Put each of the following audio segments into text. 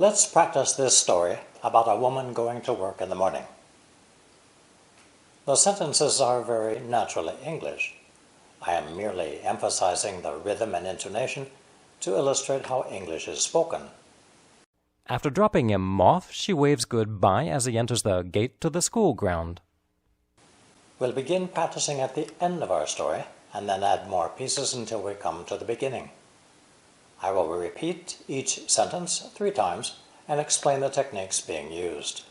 Let's practice this story about a woman going to work in the morning. The sentences are very naturally English. I am merely emphasizing the rhythm and intonation to illustrate how English is spoken. After dropping him off, she waves goodbye as he enters the gate to the school ground. We'll begin practicing at the end of our story and then add more pieces until we come to the beginning. I will repeat each sentence 3 times and explain the techniques being used.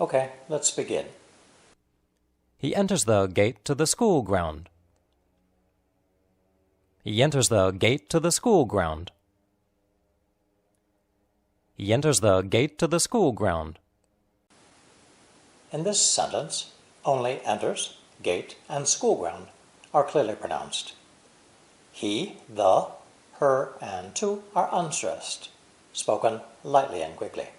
Okay, let's begin. He enters the gate to the school ground. He enters the gate to the school ground. He enters the gate to the school ground. In this sentence, only enters, gate, and school ground are clearly pronounced. He, the, her, and to are unstressed, spoken lightly and quickly.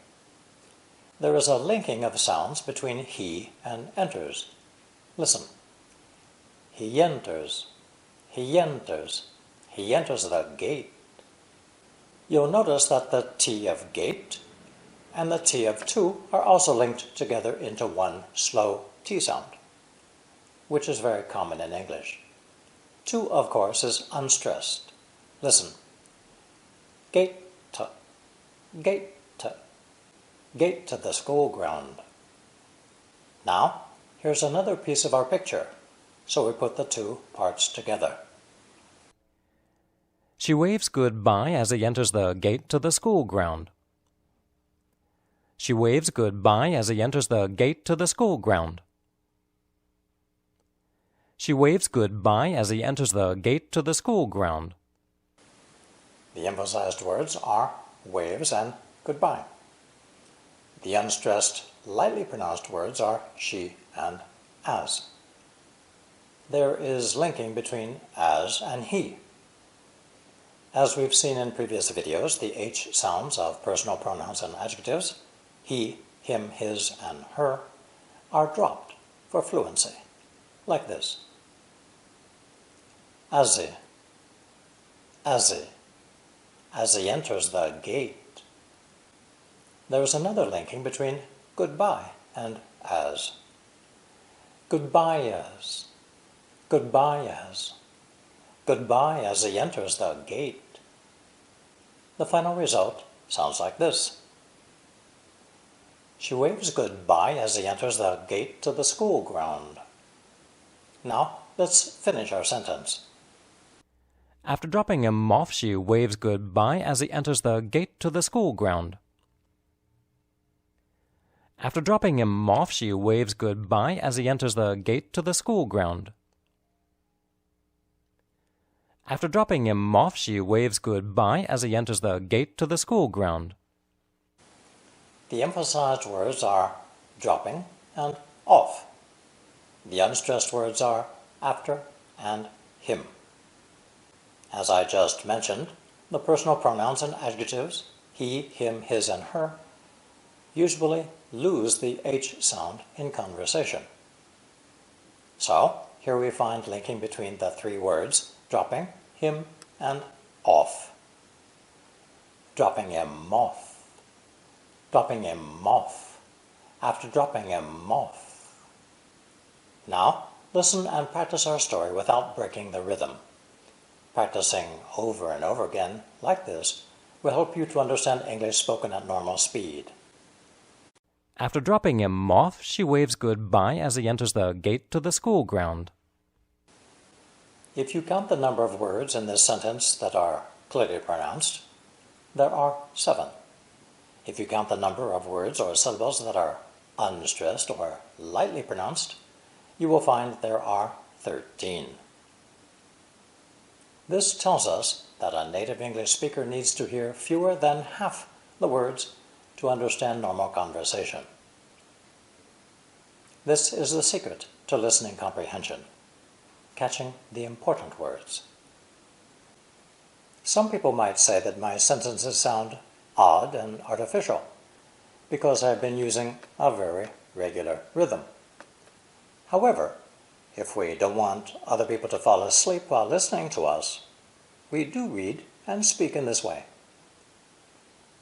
There is a linking of sounds between he and enters. Listen. He enters. He enters. He enters the gate. You'll notice that the T of gate and the T of to are also linked together into one slow T sound, which is very common in English. To, of course, is unstressed. Listen. Gate to, gate to, gate to the school ground. Now, here's another piece of our picture, so we put the 2 parts together. She waves goodbye as he enters the gate to the school ground. She waves goodbye as he enters the gate to the school ground. She waves goodbye as he enters the gate to the school ground. The emphasized words are waves and goodbye. The unstressed, lightly pronounced words are she and as. There is linking between as and he. As we've seen in previous videos, the H sounds of personal pronouns and adjectives, he, him, his, and her, are dropped for fluency, like this. As he enters the gate. There is another linking between goodbye and as. Goodbye as. Goodbye as. Goodbye as he enters the gate. The final result sounds like this. She waves goodbye as he enters the gate to the school ground. Now, let's finish our sentence. After dropping him off, she waves goodbye as he enters the gate to the school ground. After dropping him off, she waves goodbye as he enters the gate to the school ground. After dropping him off, she waves goodbye as he enters the gate to the school ground. The emphasized words are dropping and off. The unstressed words are after and him. As I just mentioned, the personal pronouns and adjectives, he, him, his, and her, usually lose the H sound in conversation. So, here we find linking between the 3 words, dropping, him, and off. Dropping him off. Dropping him off. After dropping him off. Now, listen and practice our story without breaking the rhythm. Practicing over and over again, like this, will help you to understand English spoken at normal speed. After dropping him off, she waves goodbye as he enters the gate to the school ground. If you count the number of words in this sentence that are clearly pronounced, there are 7. If you count the number of words or syllables that are unstressed or lightly pronounced, you will find there are 13. This tells us that a native English speaker needs to hear fewer than half the words to understand normal conversation. This is the secret to listening comprehension, catching the important words. Some people might say that my sentences sound odd and artificial because I've been using a very regular rhythm. However, if we don't want other people to fall asleep while listening to us, we do read and speak in this way.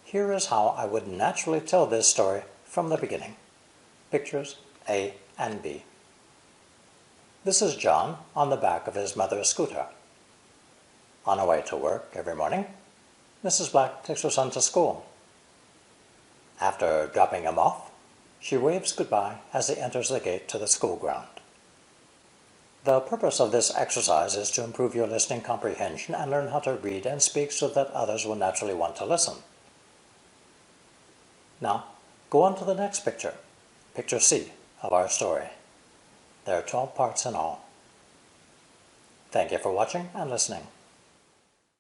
Here is how I would naturally tell this story from the beginning. Pictures A and B. This is John on the back of his mother's scooter. On her way to work every morning, Mrs. Black takes her son to school. After dropping him off, she waves goodbye as he enters the gate to the school ground. The purpose of this exercise is to improve your listening comprehension and learn how to read and speak so that others will naturally want to listen. Now, go on to the next picture, picture C of our story. There are 12 parts in all. Thank you for watching and listening.